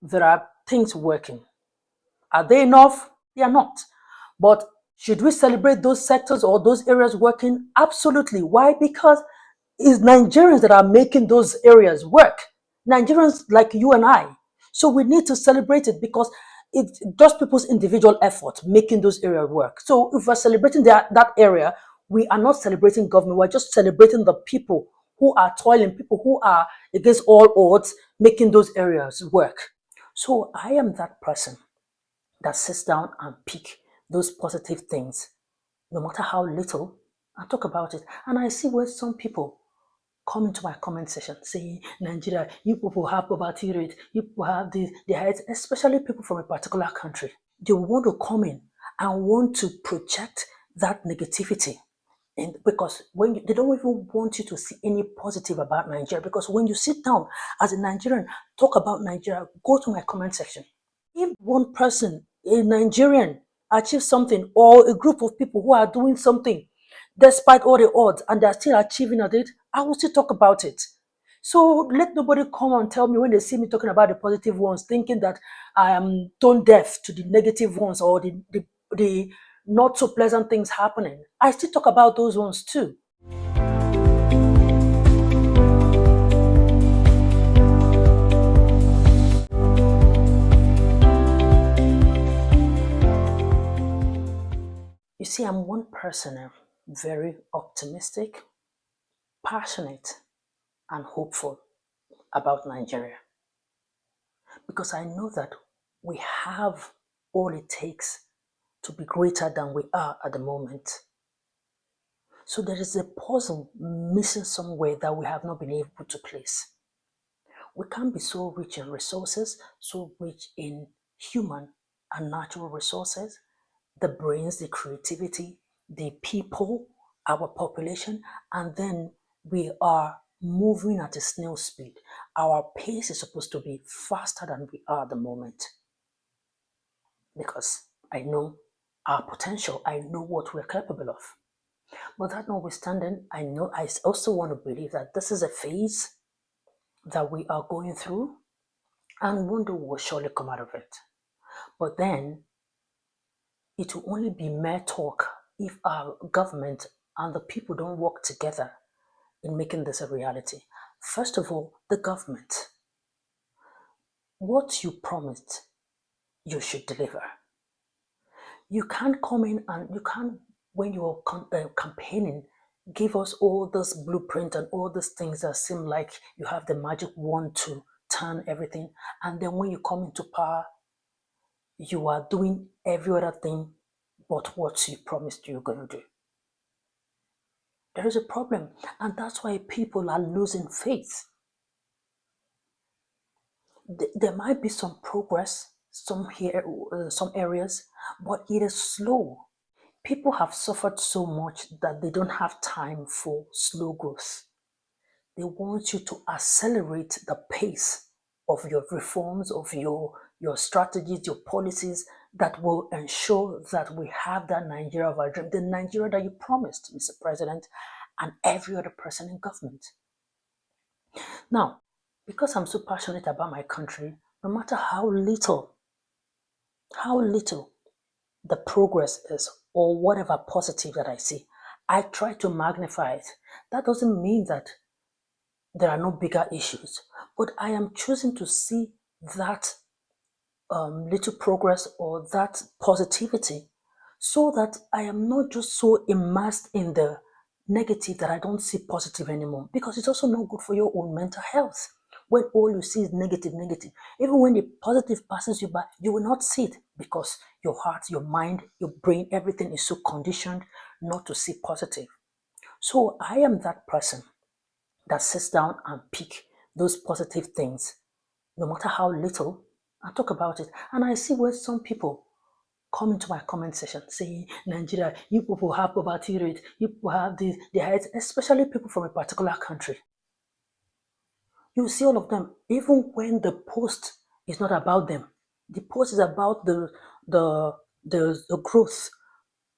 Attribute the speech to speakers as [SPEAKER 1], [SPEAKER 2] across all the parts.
[SPEAKER 1] there are things working. Are they enough? They are not. But should we celebrate those sectors or those areas working? Absolutely. Why? Because it's Nigerians that are making those areas work. Nigerians like you and I. So we need to celebrate it because it's just people's individual effort making those areas work. So if we're celebrating that area, we are not celebrating government. We're just celebrating the people who are toiling, people who are against all odds making those areas work. So I am that person that sits down and pick those positive things, no matter how little, and talk about it. And I see where some people come into my comment section saying, Nigeria, you people have poverty rate, you people have this, the height, especially people from a particular country. They want to come in and want to project that negativity. And because they don't even want you to see any positive about Nigeria, because when you sit down as a Nigerian, talk about Nigeria, go to my comment section. If one person, a Nigerian, achieves something, or a group of people who are doing something despite all the odds and they're still achieving at it, I will still talk about it. So let nobody come and tell me when they see me talking about the positive ones, thinking that I am tone deaf to the negative ones or the not so pleasant things happening. I still talk about those ones too. You see, I'm one person, very optimistic, passionate, and hopeful about Nigeria, because I know that we have all it takes to be greater than we are at the moment. So there is a puzzle missing somewhere that we have not been able to place. We can't be so rich in resources, so rich in human and natural resources, the brains, the creativity, the people, our population, and then we are moving at a snail speed. Our pace is supposed to be faster than we are at the moment, because I know our potential, I know what we're capable of. But that notwithstanding, I also want to believe that this is a phase that we are going through, and one day we'll surely come out of it. But then it will only be mere talk if our government and the people don't work together in making this a reality. First of all, the government. What you promised, you should deliver. You can't come in and you can't, when you're campaigning, give us all this blueprint and all these things that seem like you have the magic wand to turn everything. And then when you come into power, you are doing every other thing but what you promised you're going to do. There is a problem, and that's why people are losing faith. There might be some progress, some areas, but it is slow. People have suffered so much that they don't have time for slow growth. They want you to accelerate the pace of your reforms, of your strategies, your policies that will ensure that we have that Nigeria of our dream, the Nigeria that you promised, Mr. President, and every other person in government. Now, because I'm so passionate about my country, no matter how little the progress is, or whatever positive that I see, I try to magnify it. That doesn't mean that there are no bigger issues, but I am choosing to see that little progress or that positivity so that I am not just so immersed in the negative that I don't see positive anymore, because it's also not good for your own mental health. When all you see is negative, negative, even when the positive passes you by, you will not see it because your heart, your mind, your brain, everything is so conditioned not to see positive. So I am that person that sits down and pick those positive things, no matter how little, and talk about it. And I see where some people come into my comment section saying, Nigeria, you people have poverty rate, you people have this, the height, especially people from a particular country. You see all of them, even when the post is not about them. The post is about the growth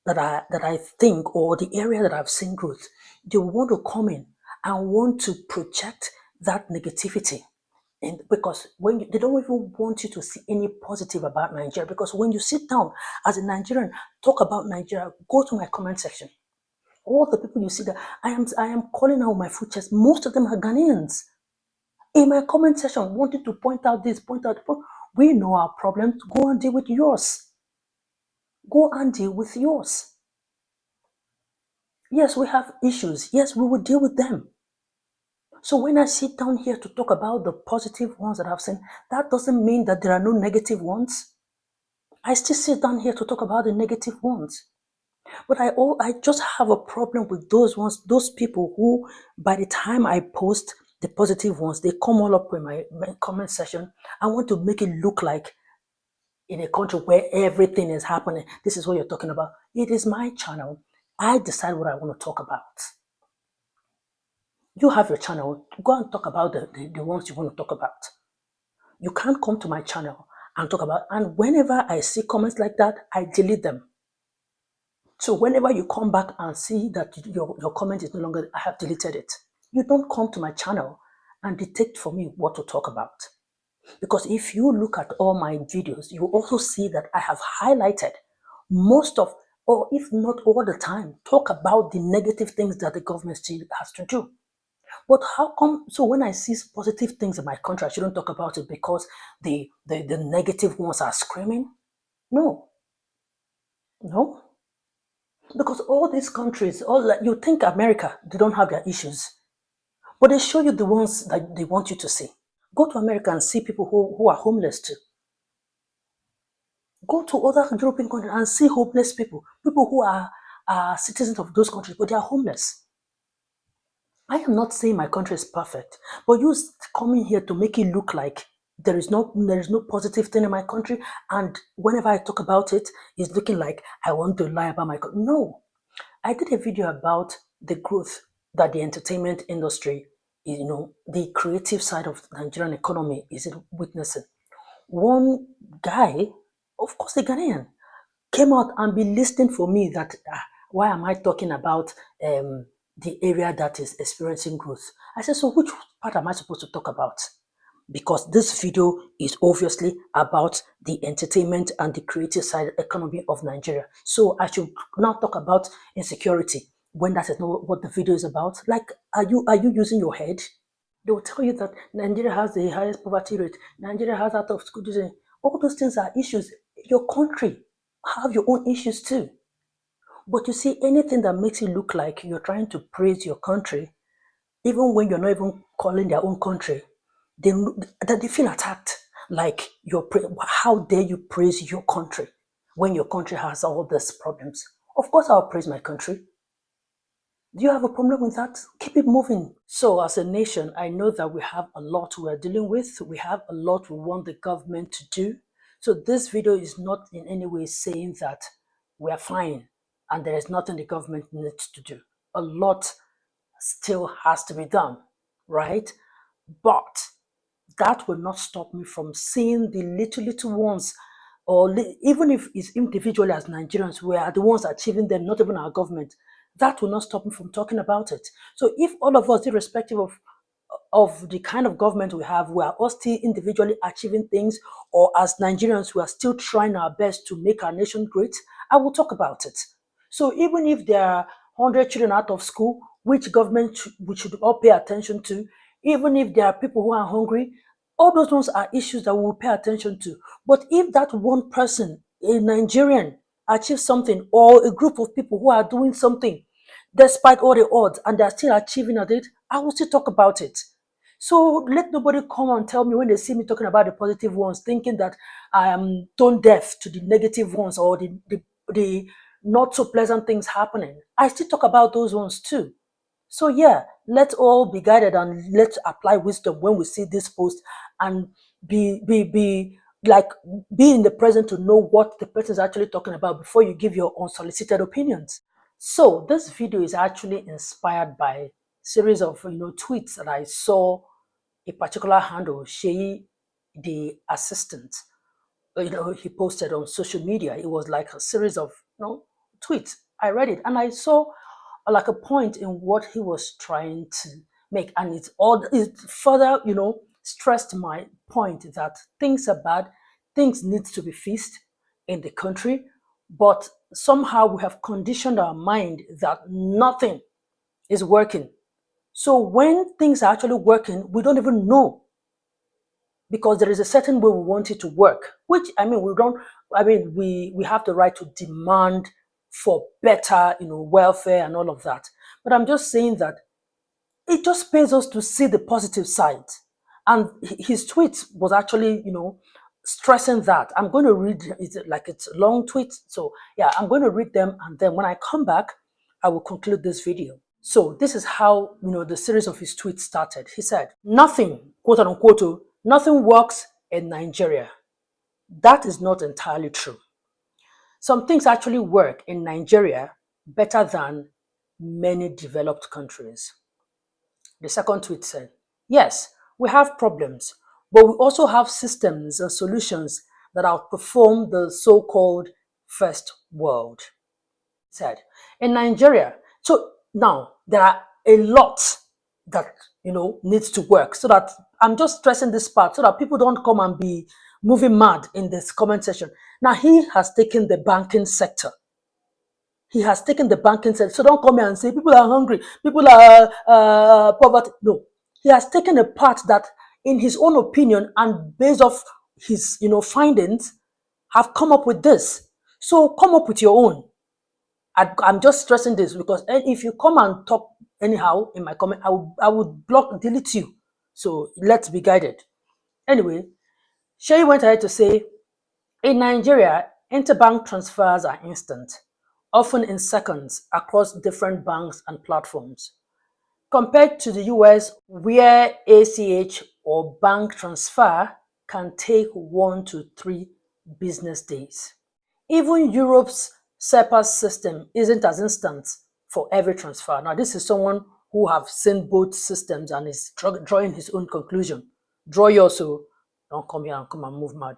[SPEAKER 1] that I think, or the area that I've seen growth. They want to come in and want to project that negativity And because they don't even want you to see any positive about Nigeria, because when you sit down as a Nigerian, talk about Nigeria, go to my comment section. All the people you see that I am calling out my full chest, most of them are Ghanaians. In my comment section, wanting to point out this, point out, we know our problems, go and deal with yours. Go and deal with yours. Yes, we have issues. Yes, we will deal with them. So when I sit down here to talk about the positive ones that I've seen, that doesn't mean that there are no negative ones. I still sit down here to talk about the negative ones. But I just have a problem with those ones, those people who, by the time I post the positive ones, they come all up in my comment section. I want to make it look like in a country where everything is happening, this is what you're talking about. It is my channel. I decide what I want to talk about. You have your channel. Go and talk about the ones you want to talk about. You can't come to my channel and talk about, and whenever I see comments like that, I delete them. So whenever you come back and see that your comment is no longer, I have deleted it. You don't come to my channel and dictate for me what to talk about. Because if you look at all my videos, you also see that I have highlighted most of, or if not all the time, talk about the negative things that the government still has to do. But how come, so when I see positive things in my country, I shouldn't talk about it because the negative ones are screaming? No. No. Because all these countries, you think America, they don't have their issues. But they show you the ones that they want you to see. Go to America and see people who are homeless too. Go to other European countries and see homeless people who are citizens of those countries, but they are homeless. I am not saying my country is perfect, but you coming here to make it look like there is no positive thing in my country, and whenever I talk about it, it's looking like I want to lie about my country. No, I did a video about the growth that the entertainment industry, the creative side of the Nigerian economy is witnessing. One guy, of course, a Ghanaian, came out and be listening for me that why am I talking about the area that is experiencing growth? I said, so which part am I supposed to talk about? Because this video is obviously about the entertainment and the creative side economy of Nigeria. So I should now talk about insecurity when that is not what the video is about. Like, are you using your head? They will tell you that Nigeria has the highest poverty rate. Nigeria has out of school children. All those things are issues. Your country have your own issues too. But you see, anything that makes it look like you're trying to praise your country, even when you're not even calling their own country, they feel attacked. Like how dare you praise your country when your country has all these problems? Of course, I'll praise my country. Do you have a problem with that? Keep it moving. So as a nation, I know that we have a lot we're dealing with. We have a lot we want the government to do. So this video is not in any way saying that we're fine and there is nothing the government needs to do. A lot still has to be done, right? But that will not stop me from seeing the little ones, or even if it's individually as Nigerians, we are the ones achieving them, not even our government. That will not stop me from talking about it. So if all of us, irrespective of the kind of government we have, we are all still individually achieving things, or as Nigerians, we are still trying our best to make our nation great, I will talk about it. So even if there are 100 children out of school, which government we should all pay attention to, even if there are people who are hungry, all those ones are issues that we will pay attention to. But if that one person, a Nigerian, achieves something, or a group of people who are doing something, despite all the odds, and they're still achieving at it, I will still talk about it. So let nobody come and tell me when they see me talking about the positive ones, thinking that I am tone deaf to the negative ones or the not so pleasant things happening. I still talk about those ones too. So yeah, let's all be guided and let's apply wisdom when we see this post, and be like be in the present to know what the person is actually talking about before you give your unsolicited opinions. So this video is actually inspired by a series of tweets that I saw a particular handle, Sheyi, the assistant, he posted on social media. It was like a series of tweets. I read it and I saw like a point in what he was trying to make, and it's further stressed my point that things are bad, things need to be fixed in the country, but somehow we have conditioned our mind that nothing is working. So when things are actually working, we don't even know, because there is a certain way we want it to work, which we have the right to demand for better, welfare and all of that. But I'm just saying that it just pays us to see the positive side. And his tweet was actually, stressing that. I'm going to read it, like it's a long tweet. So yeah, I'm going to read them. And then when I come back, I will conclude this video. So this is how, the series of his tweets started. He said, nothing, quote unquote, nothing works in Nigeria. That is not entirely true. Some things actually work in Nigeria better than many developed countries. The second tweet said, yes, we have problems, but we also have systems and solutions that outperform the so-called first world. He said, in Nigeria, so now there are a lot that, needs to work, so that I'm just stressing this part so that people don't come and be moving mad in this comment section. Now he has taken the banking sector. He has taken the banking sector. So don't come here and say people are hungry, people are poverty. No, he has taken a part that, in his own opinion and based off his findings, have come up with this. So come up with your own. I'm just stressing this because if you come and talk anyhow in my comment, I would delete you. So let's be guided. Anyway, Shay went ahead to say, in Nigeria, interbank transfers are instant, often in seconds across different banks and platforms. Compared to the US, where ACH or bank transfer can take 1 to 3 business days. Even Europe's SEPA system isn't as instant for every transfer. Now, this is someone who have seen both systems and is drawing his own conclusion. Draw yours, so don't come here and come and move mad.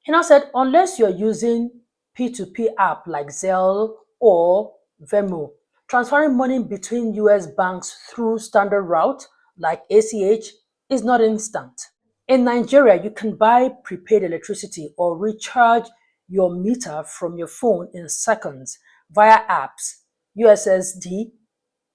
[SPEAKER 1] He now said, unless you're using P2P app like Zelle or Venmo, transferring money between US banks through standard route like ACH is not instant. In Nigeria, you can buy prepaid electricity or recharge your meter from your phone in seconds via apps, USSD,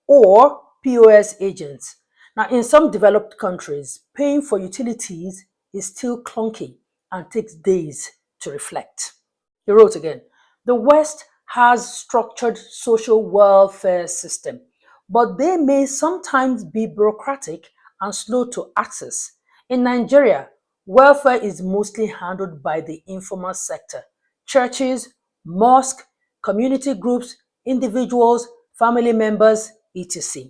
[SPEAKER 1] or POS agents. Now, in some developed countries, paying for utilities is still clunky and takes days to reflect. He wrote again, the West has structured social welfare system, but they may sometimes be bureaucratic and slow to access. In Nigeria, welfare is mostly handled by the informal sector, churches, mosques, community groups, individuals, family members, etc.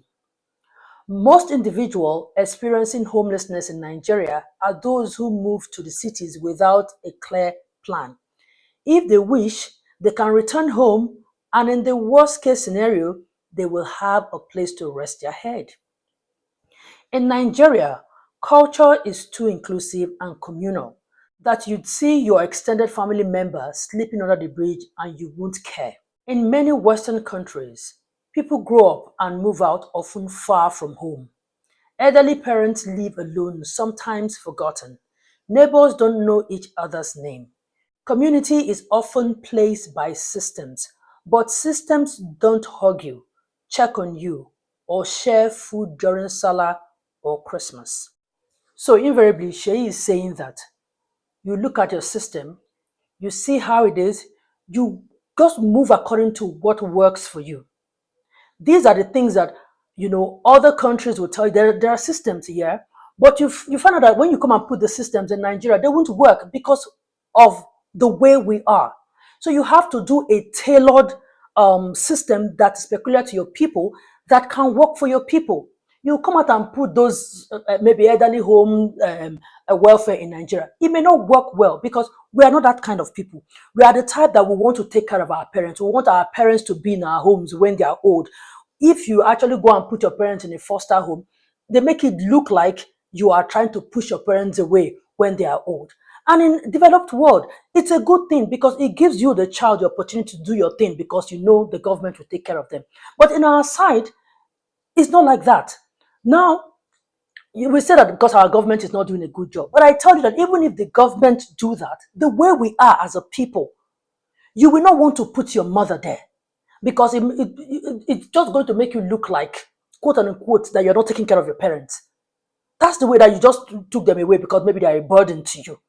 [SPEAKER 1] Most individuals experiencing homelessness in Nigeria are those who move to the cities without a clear plan. If they wish, they can return home, and in the worst case scenario, they will have a place to rest their head. In Nigeria, culture is too inclusive and communal that you'd see your extended family member sleeping under the bridge and you won't care. In many Western countries, people grow up and move out often far from home. Elderly parents live alone, sometimes forgotten. Neighbors don't know each other's name. Community is often placed by systems, but systems don't hug you, check on you, or share food during Salah or Christmas. So invariably, Shei is saying that you look at your system, you see how it is, you just move according to what works for you. These are the things that, other countries will tell you. There are systems here, but you find out that when you come and put the systems in Nigeria, they won't work because of the way we are. So you have to do a tailored system that is peculiar to your people that can work for your people. You come out and put those maybe elderly home welfare in Nigeria. It may not work well because we are not that kind of people. We are the type that we want to take care of our parents. We want our parents to be in our homes when they are old. If you actually go and put your parents in a foster home, they make it look like you are trying to push your parents away when they are old. And in developed world, it's a good thing because it gives you, the child, the opportunity to do your thing because you know the government will take care of them. But in our side, it's not like that. Now, You will say that because our government is not doing a good job. But I tell you that even if the government do that, the way we are as a people, you will not want to put your mother there, because it's just going to make you look like, quote unquote, that you're not taking care of your parents. That's the way that you just took them away because maybe they are a burden to you.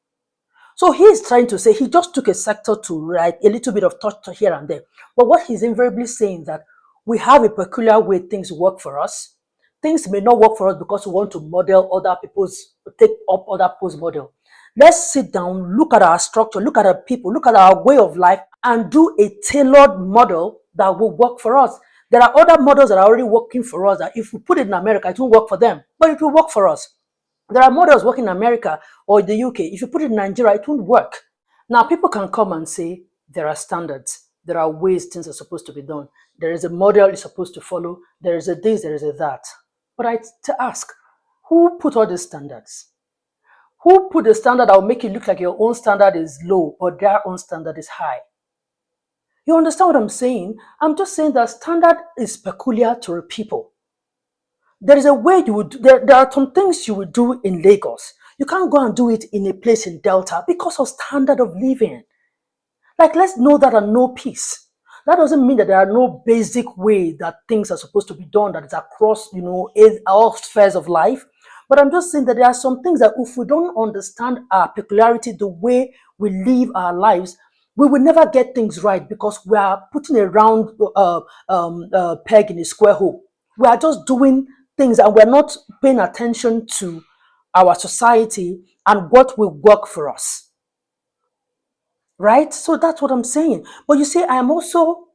[SPEAKER 1] So he's trying to say he just took a sector to write a little bit of touch here and there. But what he's invariably saying that we have a peculiar way things work for us. Things may not work for us because we want to model other people's, take up other people's model. Let's sit down, look at our structure, look at our people, look at our way of life, and do a tailored model that will work for us. There are other models that are already working for us that if we put it in America, it won't work for them, but it will work for us. There are models working in America or the UK. If you put it in Nigeria, it won't work. Now, people can come and say there are standards. There are ways things are supposed to be done. There is a model you're supposed to follow. There is a this, there is a that. But I to ask, who put all these standards? Who put the standard that will make you look like your own standard is low or their own standard is high? You understand what I'm saying? I'm just saying that standard is peculiar to a people. There is a way you would, there are some things you would do in Lagos. You can't go and do it in a place in Delta because of standard of living. Like, let's know that and know peace. That doesn't mean that there are no basic way that things are supposed to be done that is across, all spheres of life. But I'm just saying that there are some things that if we don't understand our peculiarity, the way we live our lives, we will never get things right because we are putting a round peg in a square hole. We are just doing things and we're not paying attention to our society and what will work for us. Right? So that's what I'm saying. But you see, I am also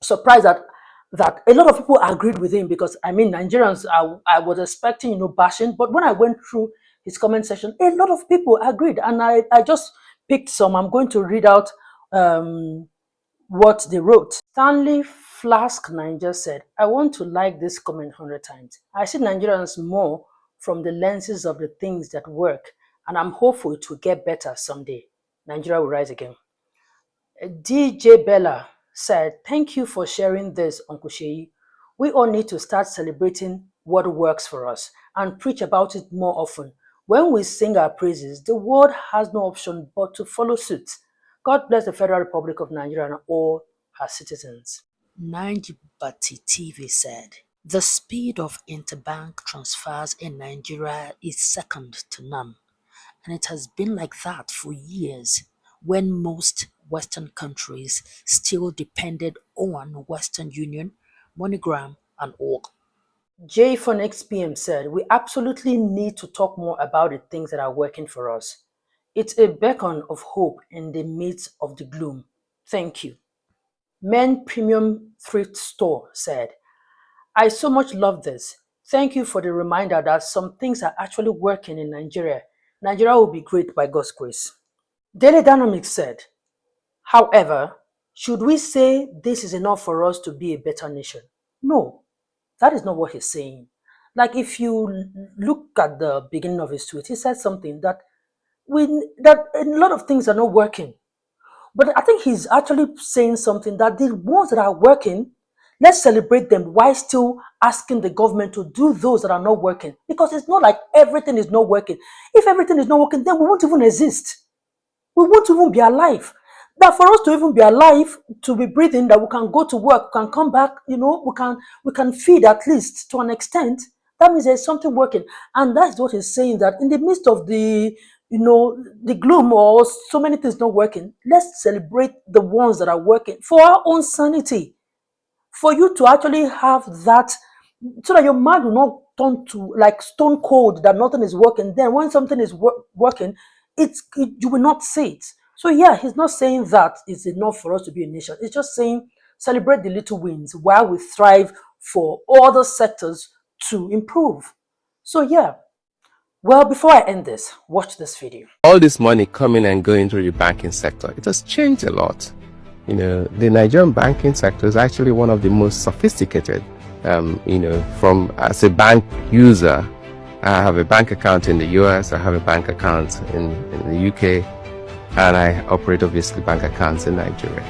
[SPEAKER 1] surprised that a lot of people agreed with him because, I mean, Nigerians, I was expecting, bashing. But when I went through his comment section, a lot of people agreed. And I just picked some. I'm going to read out what they wrote. Stanley Flask Niger said, I want to like this comment 100 times. I see Nigerians more from the lenses of the things that work, and I'm hopeful it will get better someday. Nigeria will rise again. DJ Bella said, thank you for sharing this, Uncle Sheyi. We all need to start celebrating what works for us and preach about it more often. When we sing our praises, the world has no option but to follow suit. God bless the Federal Republic of Nigeria and all her citizens. Nigibati TV said, the speed of interbank transfers in Nigeria is second to none. And it has been like that for years, when most Western countries still depended on Western Union, MoneyGram, and all. J for next PM said, we absolutely need to talk more about the things that are working for us. It's a beacon of hope in the midst of the gloom. Thank you. Men Premium Thrift Store said, I so much love this. Thank you for the reminder that some things are actually working in Nigeria. Nigeria will be great by God's grace. Daily Dynamics said, however, should we say this is enough for us to be a better nation? No, that is not what he's saying. Like, if you look at the beginning of his tweet, he said something that a lot of things are not working. But I think he's actually saying something that the ones that are working, let's celebrate them while still asking the government to do those that are not working. Because it's not like everything is not working. If everything is not working, then we won't even exist. We won't even be alive. That for us to even be alive, to be breathing, that we can go to work, we can come back, we can feed at least to an extent, that means there's something working. And that's what he's saying, that in the midst of the gloom or so many things not working, let's celebrate the ones that are working for our own sanity. For you to actually have that, so that your mind will not turn to like stone cold, that nothing is working. Then when something is working, you will not see it. So yeah, he's not saying that it's enough for us to be a nation. It's just saying celebrate the little wins while we strive for other sectors to improve. So yeah. Well, before I end this, watch this video.
[SPEAKER 2] All this money coming and going through the banking sector, it has changed a lot. The Nigerian banking sector is actually one of the most sophisticated. From as a bank user, I have a bank account in the US, I have a bank account in the UK, and I operate obviously bank accounts in Nigeria.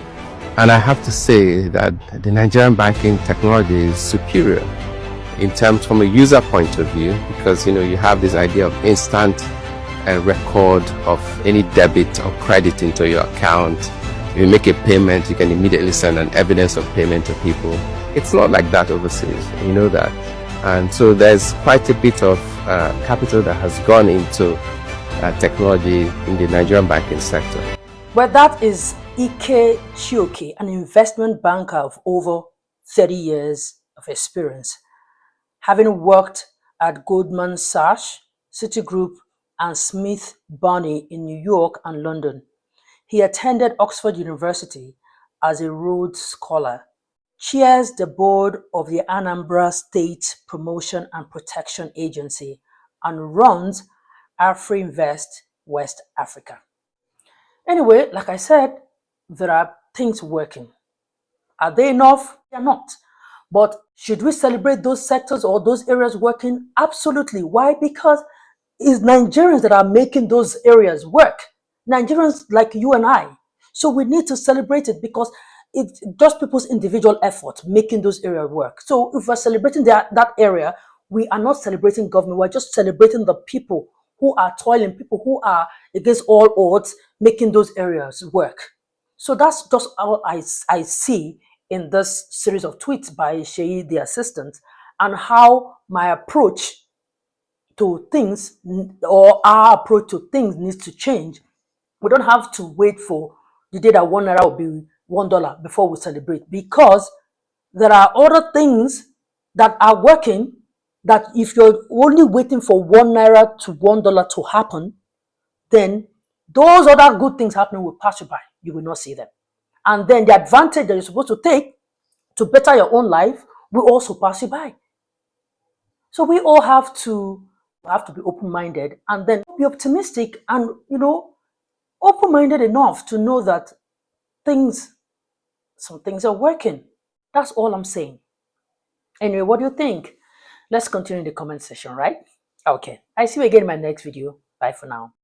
[SPEAKER 2] And I have to say that the Nigerian banking technology is superior. in terms from a user point of view, because you have this idea of instant record of any debit or credit into your account. If you make a payment, you can immediately send an evidence of payment to people. It's not like that overseas, you know that. And so there's quite a bit of capital that has gone into technology in the Nigerian banking sector.
[SPEAKER 1] Well, that is Ike Chioke, an investment banker of over 30 years of experience, having worked at Goldman Sachs, Citigroup, and Smith Barney in New York and London. He attended Oxford University as a Rhodes Scholar, chairs the board of the Anambra State Promotion and Protection Agency, and runs AfriInvest West Africa. Anyway, like I said, there are things working. Are they enough? They're not. But should we celebrate those sectors or those areas working? Absolutely. Why? Because it's Nigerians that are making those areas work. Nigerians like you and I. So we need to celebrate it because it's just people's individual effort making those areas work. So if we're celebrating that area, we are not celebrating government. We're just celebrating the people who are toiling, people who are against all odds making those areas work. So that's just how I see in this series of tweets by Sheyi, the assistant, and how my approach to things or our approach to things needs to change. We don't have to wait for the day that $1 will be $1 before we celebrate, because there are other things that are working that if you're only waiting for $1 to $1 to happen, then those other good things happening will pass you by. You will not see them. And then the advantage that you're supposed to take to better your own life will also pass you by. So we all have to be open-minded and then be optimistic and, open-minded enough to know that some things are working. That's all I'm saying. Anyway, what do you think? Let's continue in the comment section, right? Okay. I see you again in my next video. Bye for now.